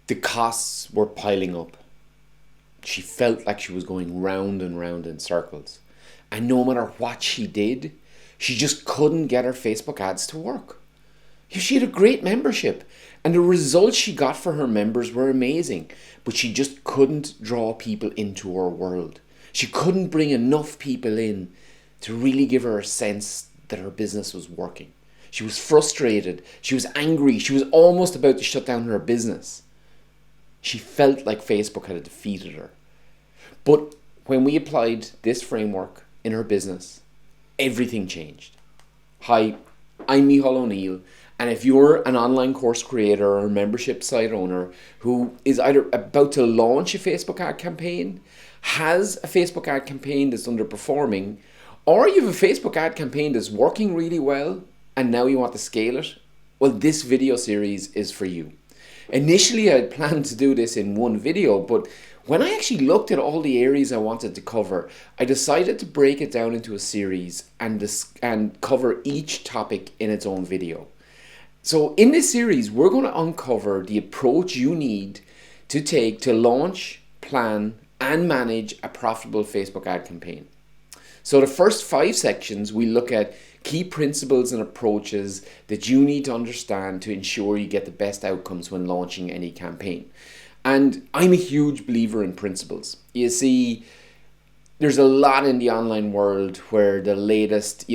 The costs were piling up. She felt like she was going round and round in circles. And no matter what she did, she just couldn't get her Facebook ads to work. She had a great membership, and the results she got for her members were amazing, but she just couldn't draw people into her world. She couldn't bring enough people in to really give her a sense that her business was working. She was frustrated, she was angry, she was almost about to shut down her business. She felt like Facebook had defeated her. But when we applied this framework in her business, everything changed. Hi, I'm Micheál O'Neill, and if you're an online course creator or a membership site owner who is either about to launch a Facebook ad campaign, has a Facebook ad campaign that's underperforming, or you have a Facebook ad campaign that's working really well and now you want to scale it, well, this video series is for you. Initially, I had planned to do this in one video, but when I actually looked at all the areas I wanted to cover, I decided to break it down into a series and cover each topic in its own video. So in this series, we're going to uncover the approach you need to take to launch, plan, and manage a profitable Facebook ad campaign. So the first 5 sections, we look at key principles and approaches that you need to understand to ensure you get the best outcomes when launching any campaign. And I'm a huge believer in principles. You see, there's a lot in the online world where the latest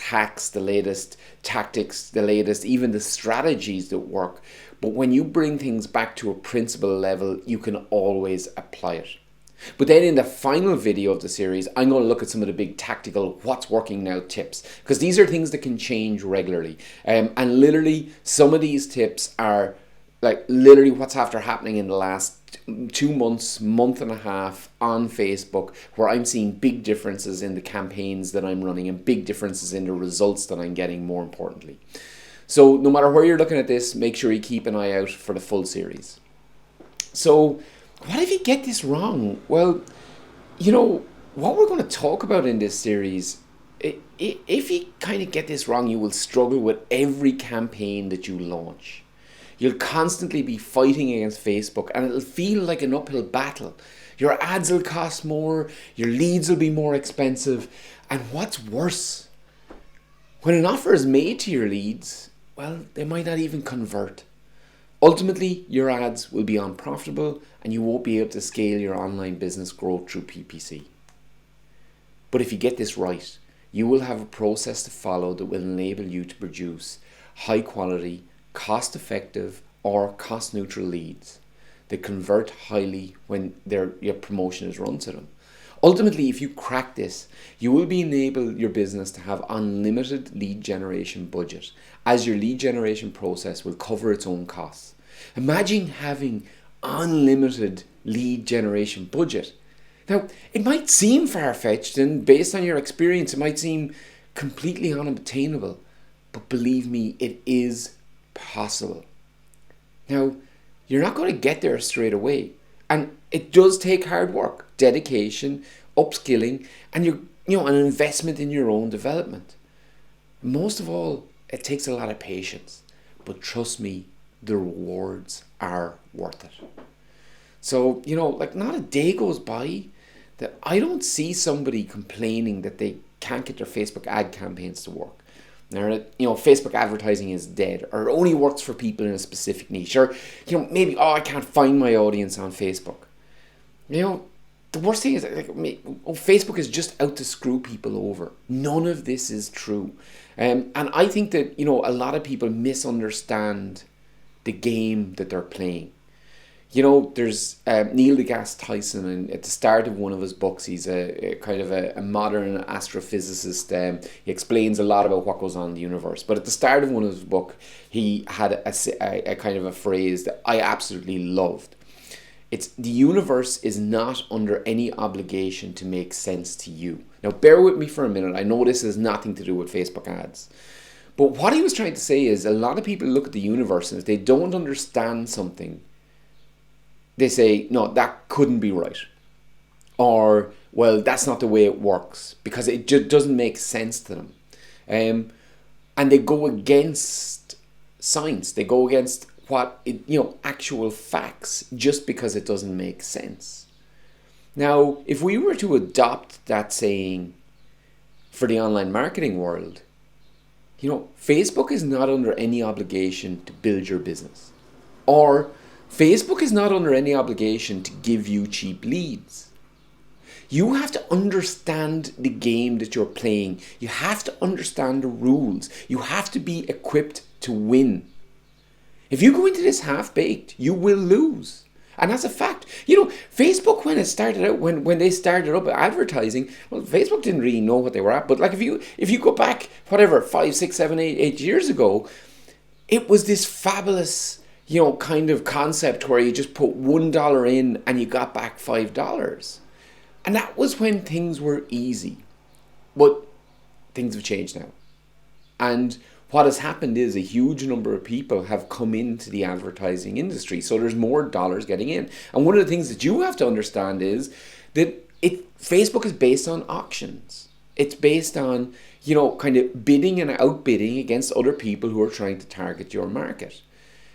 hacks, the latest tactics, even the strategies that work. But when you bring things back to a principle level, you can always apply it. But then in the final video of the series, I'm going to look at some of the big tactical what's working now tips, because these are things that can change regularly. And literally some of these tips are like literally what's after happening in the last 2 months, month and a half on Facebook, where I'm seeing big differences in the campaigns that I'm running and big differences in the results that I'm getting, more importantly. So no matter where you're looking at this, make sure you keep an eye out for the full series. So what if you get this wrong? Well, what we're going to talk about in this series, if you kind of get this wrong, you will struggle with every campaign that you launch. You'll constantly be fighting against Facebook and it'll feel like an uphill battle. Your ads will cost more, your leads will be more expensive, and what's worse, when an offer is made to your leads, well, they might not even convert. Ultimately, your ads will be unprofitable and you won't be able to scale your online business growth through PPC. But if you get this right, you will have a process to follow that will enable you to produce high quality, cost-effective or cost-neutral leads that convert highly when your promotion is run to them. Ultimately, if you crack this, you will be enable your business to have unlimited lead generation budget, as your lead generation process will cover its own costs. Imagine having unlimited lead generation budget. Now, it might seem far-fetched, and based on your experience, it might seem completely unobtainable, but believe me, it is possible. Now, you're not going to get there straight away, and it does take hard work, dedication, upskilling, and an investment in your own development. Most of all, it takes a lot of patience, but trust me, the rewards are worth it. So, not a day goes by that I don't see somebody complaining that they can't get their Facebook ad campaigns to work. Or Facebook advertising is dead, or it only works for people in a specific niche, or maybe I can't find my audience on Facebook. The worst thing is Facebook is just out to screw people over. None of this is true, and I think that a lot of people misunderstand the game that they're playing. There's Neil deGrasse Tyson, and at the start of one of his books, he's a kind of a modern astrophysicist. He explains a lot about what goes on in the universe. But at the start of one of his book, he had a kind of a phrase that I absolutely loved. It's, the universe is not under any obligation to make sense to you. Now, bear with me for a minute. I know this has nothing to do with Facebook ads. But what he was trying to say is a lot of people look at the universe, and if they don't understand something, they say, no, that couldn't be right. Or, well, that's not the way it works, because it just doesn't make sense to them. And they go against science. They go against actual facts just because it doesn't make sense. Now, if we were to adopt that saying for the online marketing world, Facebook is not under any obligation to build your business. Or Facebook is not under any obligation to give you cheap leads. You have to understand the game that you're playing. You have to understand the rules. You have to be equipped to win. If you go into this half-baked, you will lose. And that's a fact. Facebook, when it started out, when they started up advertising, well, Facebook didn't really know what they were at. But like if you go back, 5, 6, 7, 8 years ago, it was this fabulous, kind of concept where you just put $1 in and you got back $5. And that was when things were easy. But things have changed now. And what has happened is a huge number of people have come into the advertising industry. So there's more dollars getting in. And one of the things that you have to understand is that Facebook is based on auctions. It's based on, kind of bidding and outbidding against other people who are trying to target your market.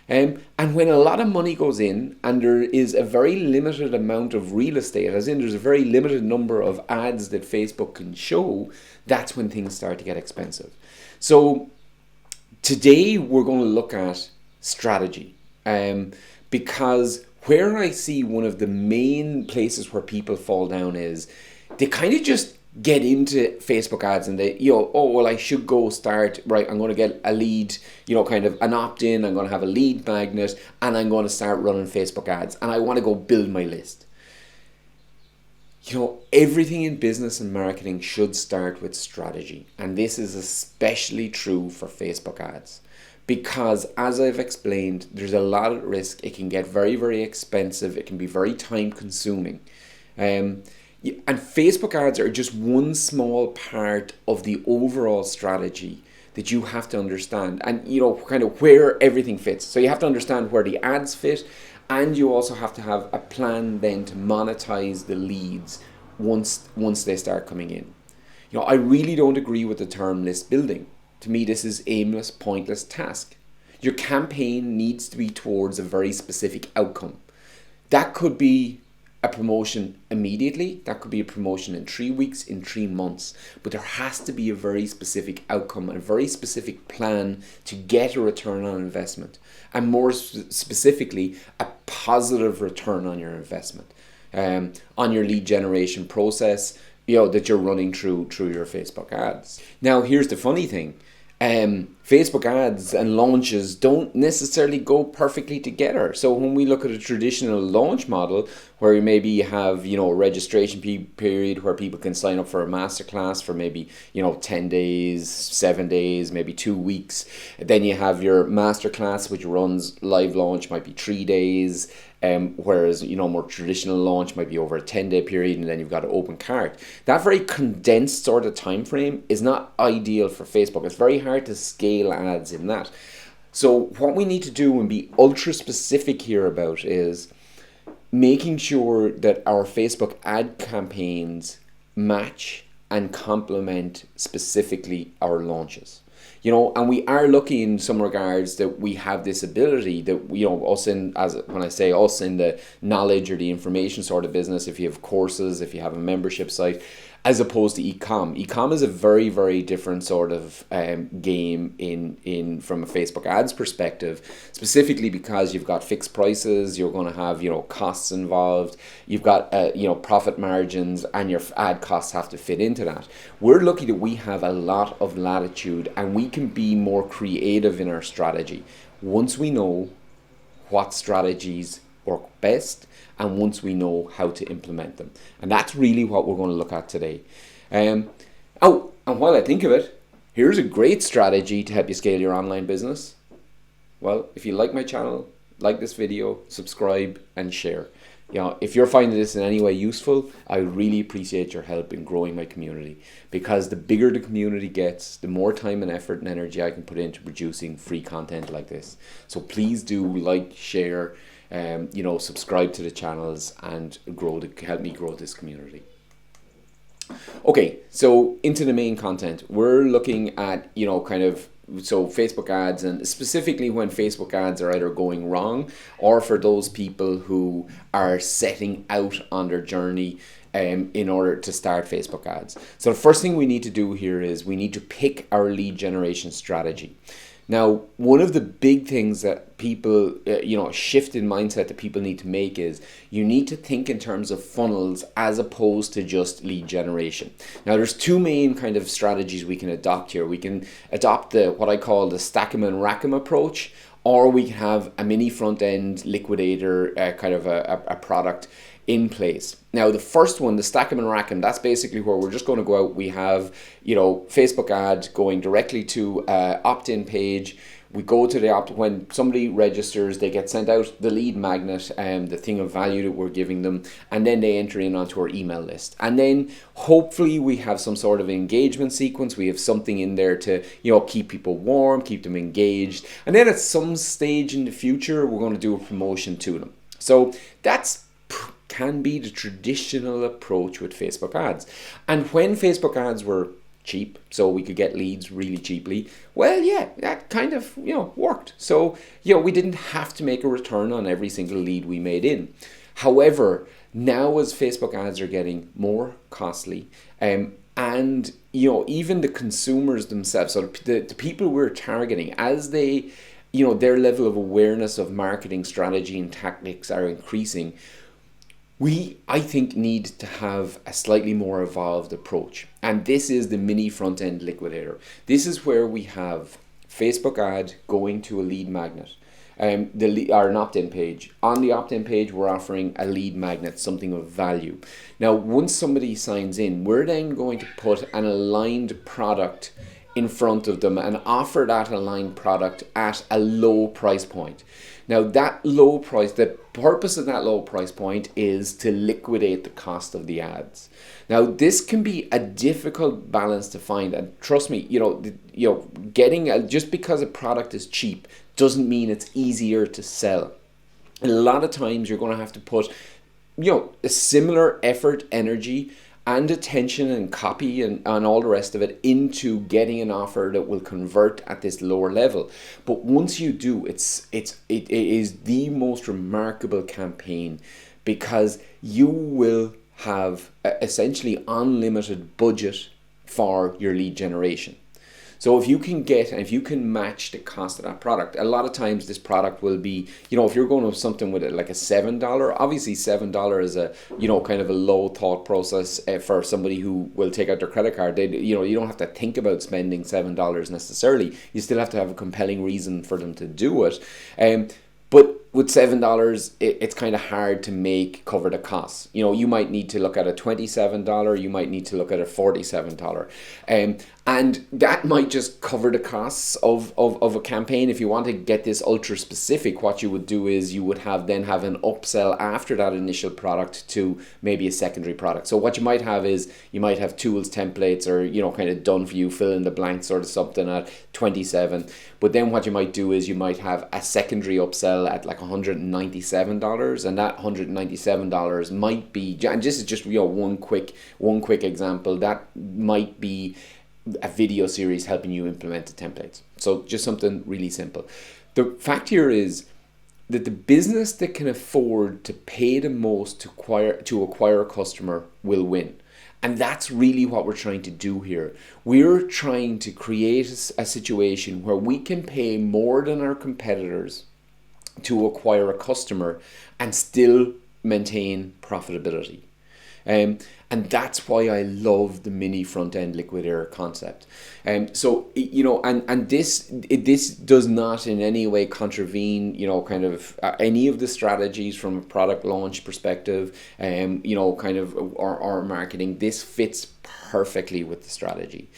And when a lot of money goes in and there is a very limited amount of real estate, as in there's a very limited number of ads that Facebook can show, that's when things start to get expensive. So today we're going to look at strategy, because where I see one of the main places where people fall down is they kind of just get into Facebook ads and they, I should go start, right, I'm going to get a lead, kind of an opt-in, I'm going to have a lead magnet, and I'm going to start running Facebook ads, and I want to go build my list. Everything in business and marketing should start with strategy. And this is especially true for Facebook ads. Because as I've explained, there's a lot at risk. It can get very, very expensive. It can be very time consuming. And Facebook ads are just one small part of the overall strategy that you have to understand. And, kind of where everything fits. So you have to understand where the ads fit. And you also have to have a plan then to monetize the leads once they start coming in. I really don't agree with the term list building. To me, this is aimless, pointless task. Your campaign needs to be towards a very specific outcome. That could be a promotion immediately. That could be a promotion in 3 weeks, in 3 months. But there has to be a very specific outcome and a very specific plan to get a return on investment. And more specifically, a positive return on your investment, on your lead generation process, that you're running through your Facebook ads. Now, here's the funny thing. Facebook ads and launches don't necessarily go perfectly together. So when we look at a traditional launch model where maybe you have, a registration period where people can sign up for a masterclass for maybe, 10 days, 7 days, maybe 2 weeks. Then you have your masterclass, which runs live launch, might be 3 days. Whereas, more traditional launch might be over a 10-day period, and then you've got an open cart. That very condensed sort of time frame is not ideal for Facebook. It's very hard to scale ads in that. So what we need to do and be ultra specific here about is making sure that our Facebook ad campaigns match and complement specifically our launches. And we are lucky in some regards that we have this ability that, when I say us in the knowledge or the information sort of business, if you have courses, if you have a membership site, as opposed to e-com. E-com is a very, very different sort of game in from a Facebook ads perspective, specifically because you've got fixed prices, you're going to have, costs involved, you've got, profit margins, and your ad costs have to fit into that. We're lucky that we have a lot of latitude and we can be more creative in our strategy once we know what strategies work best and once we know how to implement them. And that's really what we're going to look at today. And while I think of it, here's a great strategy to help you scale your online business. Well, if you like my channel, like this video, subscribe and share. If you're finding this in any way useful, I really appreciate your help in growing my community, because the bigger the community gets, the more time and effort and energy I can put into producing free content like this. So please do like, share, subscribe to the channels and help me grow this community. Okay, so into the main content. We're looking at, kind of so Facebook ads, and specifically when Facebook ads are either going wrong, or for those people who are setting out on their journey in order to start Facebook ads. So the first thing we need to do here is we need to pick our lead generation strategy. Now, one of the big things that people, a shift in mindset that people need to make is you need to think in terms of funnels as opposed to just lead generation. Now, there's two main kind of strategies we can adopt here. We can adopt what I call the stack 'em and rack 'em approach, or we can have a mini front end liquidator kind of a product in place. Now, the first one, the stack 'em and rack 'em, that's basically where we're just going to go out. We have, Facebook ad going directly to opt-in page. We go to when somebody registers, they get sent out the lead magnet and the thing of value that we're giving them, and then they enter in onto our email list. And then hopefully we have some sort of engagement sequence. We have something in there to, keep people warm, keep them engaged. And then at some stage in the future, we're going to do a promotion to them. So can be the traditional approach with Facebook ads. And when Facebook ads were cheap, so we could get leads really cheaply, well, yeah, that kind of, worked. So, we didn't have to make a return on every single lead we made in. However, now as Facebook ads are getting more costly, and, even the consumers themselves, so the people we're targeting, as they, their level of awareness of marketing strategy and tactics are increasing, we, I think, need to have a slightly more evolved approach. And this is the mini front-end liquidator. This is where we have Facebook ad going to a lead magnet, or an opt-in page. On the opt-in page, we're offering a lead magnet, something of value. Now, once somebody signs in, we're then going to put an aligned product in front of them and offer that aligned product at a low price point. Now, that low price, the purpose of that low price point is to liquidate the cost of the ads. Now, this can be a difficult balance to find, and trust me, just because a product is cheap doesn't mean it's easier to sell. And a lot of times you're going to have to put, a similar effort, energy, and attention and copy and all the rest of it into getting an offer that will convert at this lower level. But once you do, it is the most remarkable campaign, because you will have essentially unlimited budget for your lead generation. So if you can match the cost of that product, a lot of times this product will be, if you're going with something with like a $7, obviously $7 is a, kind of a low thought process for somebody who will take out their credit card. You don't have to think about spending $7 necessarily. You still have to have a compelling reason for them to do it. But with $7, it's kind of hard to cover the costs. You might need to look at a $27, you might need to look at a $47. And that might just cover the costs of a campaign. If you want to get this ultra specific, what you would do is you would have an upsell after that initial product to maybe a secondary product. So what you might have is you might have tools, templates, or kind of done for you, fill in the blanks sort of something at 27. But then what you might do is you might have a secondary upsell at like $197, and that $197 might be, and this is just one quick example, that might be a video series helping you implement the templates. So just something really simple. The fact here is that the business that can afford to pay the most to acquire a customer will win. And that's really what we're trying to do here. We're trying to create a situation where we can pay more than our competitors to acquire a customer and still maintain profitability. And that's why I love the mini front-end liquidator concept. So, this does not in any way contravene, any of the strategies from a product launch perspective, or marketing. This fits perfectly with the strategy.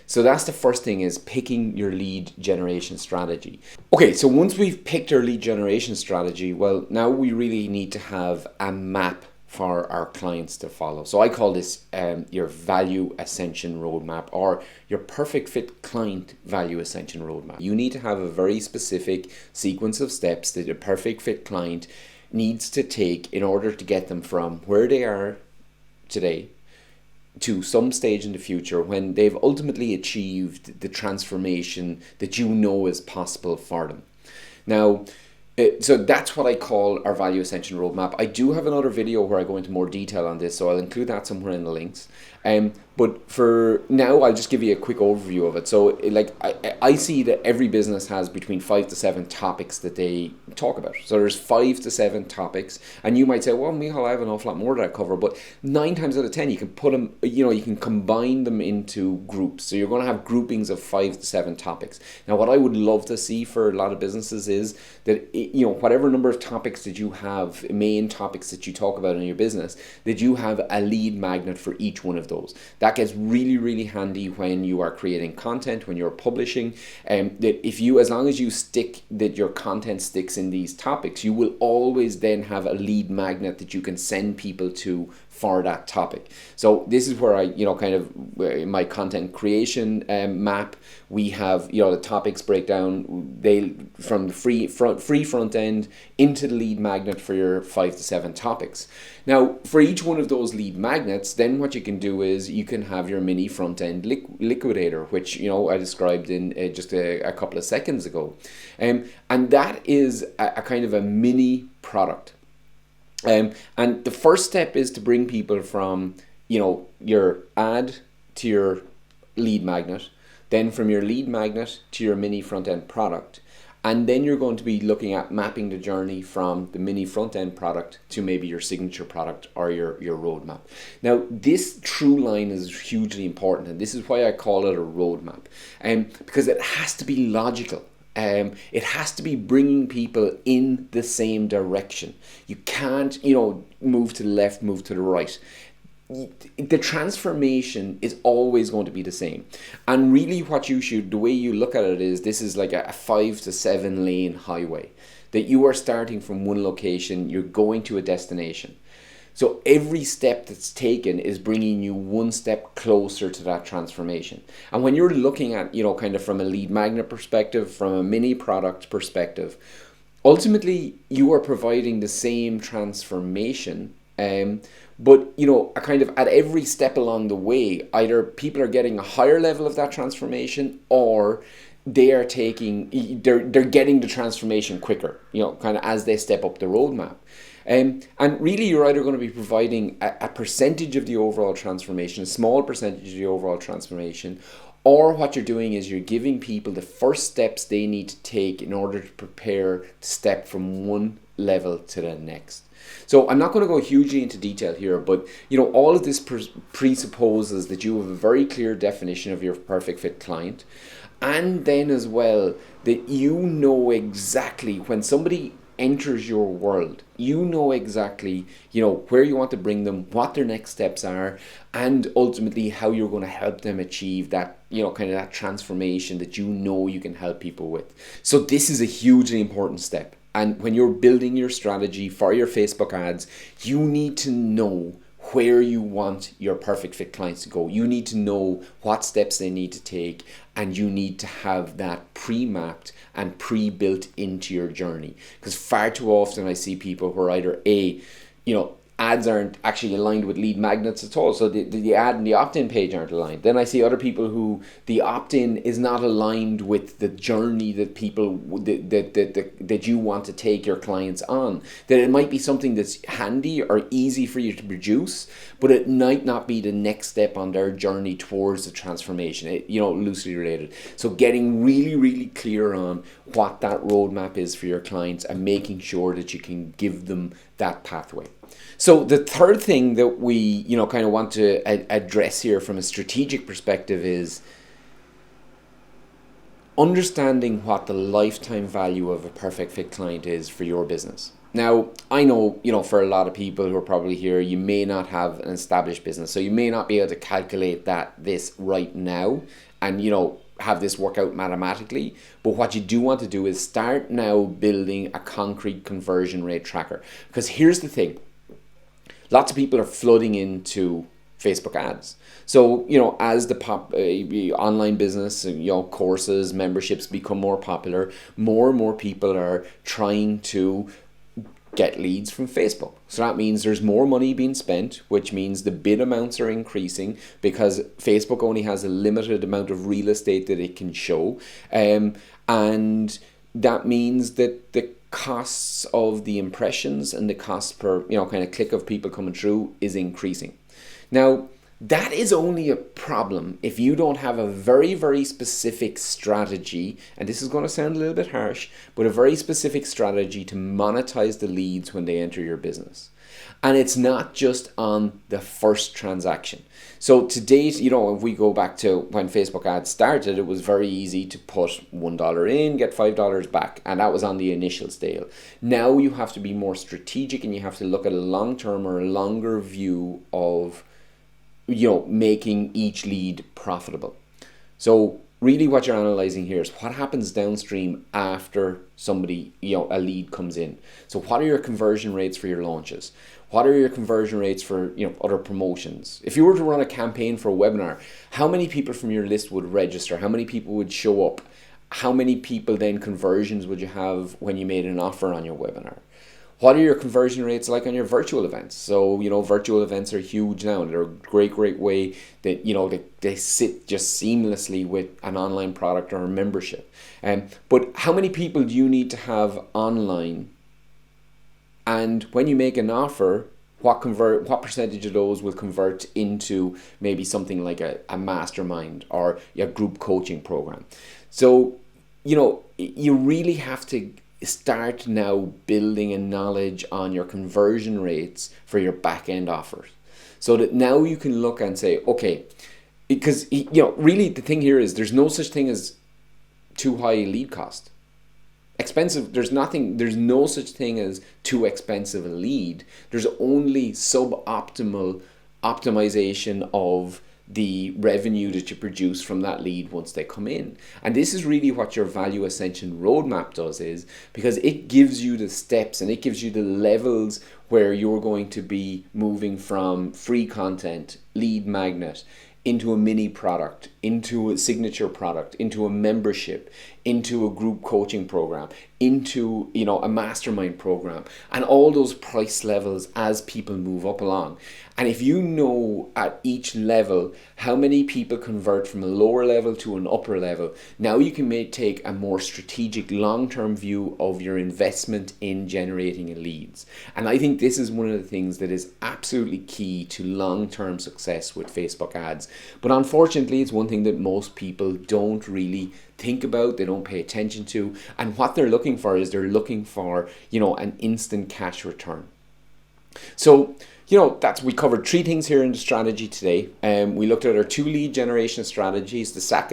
So that's the first thing, is picking your lead generation strategy. Okay, so once we've picked our lead generation strategy, well, now we really need to have a map for our clients to follow. So I call this your value ascension roadmap, or your perfect fit client value ascension roadmap. You need to have a very specific sequence of steps that a perfect fit client needs to take in order to get them from where they are today to some stage in the future when they've ultimately achieved the transformation that you know is possible for them. Now, so that's what I call our value ascension roadmap. I do have another video where I go into more detail on this, so I'll include that somewhere in the links. But for now, I'll just give you a quick overview of it. So, like, I see that every business has between 5 to 7 topics that they talk about. So there's 5 to 7 topics, and you might say, well, Michal, I have an awful lot more that I cover. But 9 times out of 10, you can put them, you can combine them into groups. So you're going to have groupings of 5 to 7 topics. Now, what I would love to see for a lot of businesses is that, whatever number of topics that you have, main topics that you talk about in your business, that you have a lead magnet for each one of those. That gets really, really handy when you are creating content, when you're publishing. That if you, as long as you that your content sticks in these topics, you will always then have a lead magnet that you can send people to for that topic. So this is where I, in my content creation map, we have, the topics breakdown, they from the free front end into the lead magnet for your 5 to 7 topics. Now, for each one of those lead magnets, then what you can do is you can have your mini front end liquidator, which, I described in just a couple of seconds ago. And that is a kind of a mini product. And the first step is to bring people from, your ad to your lead magnet, then from your lead magnet to your mini front end product. And then you're going to be looking at mapping the journey from the mini front end product to maybe your signature product or your roadmap. Now, this through line is hugely important, and this is why I call it a roadmap, because it has to be logical. It has to be bringing people in the same direction. You can't, move to the left, move to the right. The transformation is always going to be the same. And really the way you look at it is, this is like a 5 to 7 lane highway, that you are starting from one location, you're going to a destination. So every step that's taken is bringing you one step closer to that transformation. And when you're looking at, kind of from a lead magnet perspective, from a mini product perspective, ultimately you are providing the same transformation, but a kind of at every step along the way, either people are getting a higher level of that transformation, or they're getting the transformation quicker, kind of as they step up the roadmap. And really, you're either going to be providing a percentage of the overall transformation, a small percentage of the overall transformation, or what you're doing is you're giving people the first steps they need to take in order to prepare to step from one level to the next. So I'm not going to go hugely into detail here, but all of this presupposes that you have a very clear definition of your perfect fit client, and then as well that you know exactly when somebody enters your world, you know exactly where you want to bring them, what their next steps are, and ultimately how you're going to help them achieve that kind of that transformation that you can help people with. So this is a hugely important step. And when you're building your strategy for your Facebook ads, you need to know where you want your perfect fit clients to go. You need to know what steps they need to take, and you need to have that pre-mapped and pre-built into your journey. Because far too often I see people who are either ads aren't actually aligned with lead magnets at all. So the ad and the opt-in page aren't aligned. Then I see other people who the opt-in is not aligned with the journey that people that you want to take your clients on. That it might be something that's handy or easy for you to produce, but it might not be the next step on their journey towards the transformation. Loosely related. So getting really, really clear on what that roadmap is for your clients and making sure that you can give them that pathway. So the third thing that we, kind of want to address here from a strategic perspective is understanding what the lifetime value of a perfect fit client is for your business. Now, I know, for a lot of people who are probably here, you may not have an established business, so you may not be able to calculate this right now and, have this work out mathematically. But what you do want to do is start now building a concrete conversion rate tracker. Because here's the thing. Lots of people are flooding into Facebook ads. So, as the online business, courses, memberships become more popular, more and more people are trying to get leads from Facebook. So that means there's more money being spent, which means the bid amounts are increasing because Facebook only has a limited amount of real estate that it can show. And that means that the costs of the impressions and the cost per kind of click of people coming through is increasing. Now, that is only a problem if you don't have a very, very specific strategy, and this is going to sound a little bit harsh, but a very specific strategy to monetize the leads when they enter your business. And it's not just on the first transaction. So to date, if we go back to when Facebook ads started, it was very easy to put $1 in, get $5 back, and that was on the initial sale. Now you have to be more strategic and you have to look at a long-term or a longer view of making each lead profitable. So really what you're analyzing here is what happens downstream after somebody, a lead comes in. So what are your conversion rates for your launches? What are your conversion rates for, other promotions? If you were to run a campaign for a webinar, how many people from your list would register? How many people would show up? How many people then conversions would you have when you made an offer on your webinar? What are your conversion rates like on your virtual events? So, virtual events are huge now. They're a great way that, they sit just seamlessly with an online product or a membership. But how many people do you need to have online? And when you make an offer, what percentage of those will convert into maybe something like a mastermind or a group coaching program? So, you really have to start now building a knowledge on your conversion rates for your back end offers, so that now you can look and say, okay, because really the thing here is there's no such thing as too high a lead cost. Expensive, there's no such thing as too expensive a lead. There's only suboptimal optimization of the revenue that you produce from that lead once they come in. And this is really what your value ascension roadmap does, is because it gives you the steps and it gives you the levels where you're going to be moving from free content, lead magnet, into a mini product, into a signature product, into a membership, into a group coaching program, into a mastermind program, and all those price levels as people move up along. And if you know at each level how many people convert from a lower level to an upper level, now you can take a more strategic long-term view of your investment in generating leads. And I think this is one of the things that is absolutely key to long-term success with Facebook ads. But unfortunately, it's one thing that most people don't really think about, they don't pay attention to, and what they're looking for is an instant cash return. So we covered 3 things here in the strategy today. We looked at our 2 lead generation strategies, the stack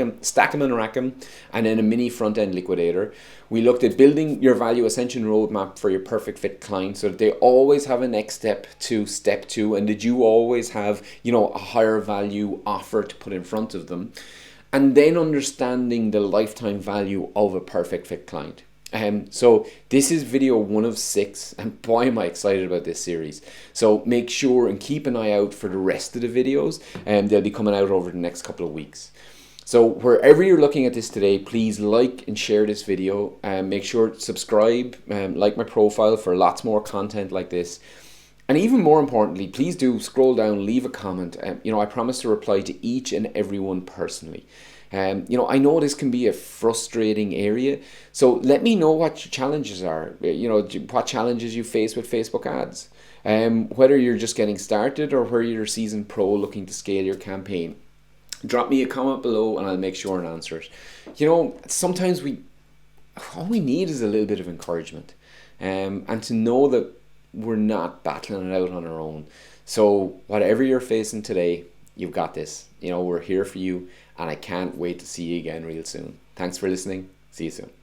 'em and rack 'em, and then a mini front end liquidator. We looked at building your value ascension roadmap for your perfect fit client so that they always have a next step to step 2, and that you always have a higher value offer to put in front of them. And then understanding the lifetime value of a perfect fit client. So this is video 1 of 6, and boy am I excited about this series. So make sure and keep an eye out for the rest of the videos, and they'll be coming out over the next couple of weeks. So wherever you're looking at this today, please like and share this video, and make sure to subscribe, like my profile for lots more content like this. And even more importantly, please do scroll down, leave a comment. I promise to reply to each and every one personally. I know this can be a frustrating area, so let me know what your challenges are. What challenges you face with Facebook ads. Whether you're just getting started or whether you're a seasoned pro looking to scale your campaign. Drop me a comment below and I'll make sure and answer it. Sometimes all we need is a little bit of encouragement, and to know that we're not battling it out on our own. So whatever you're facing today, you've got this. We're here for you, and I can't wait to see you again real soon. Thanks for listening. See you soon.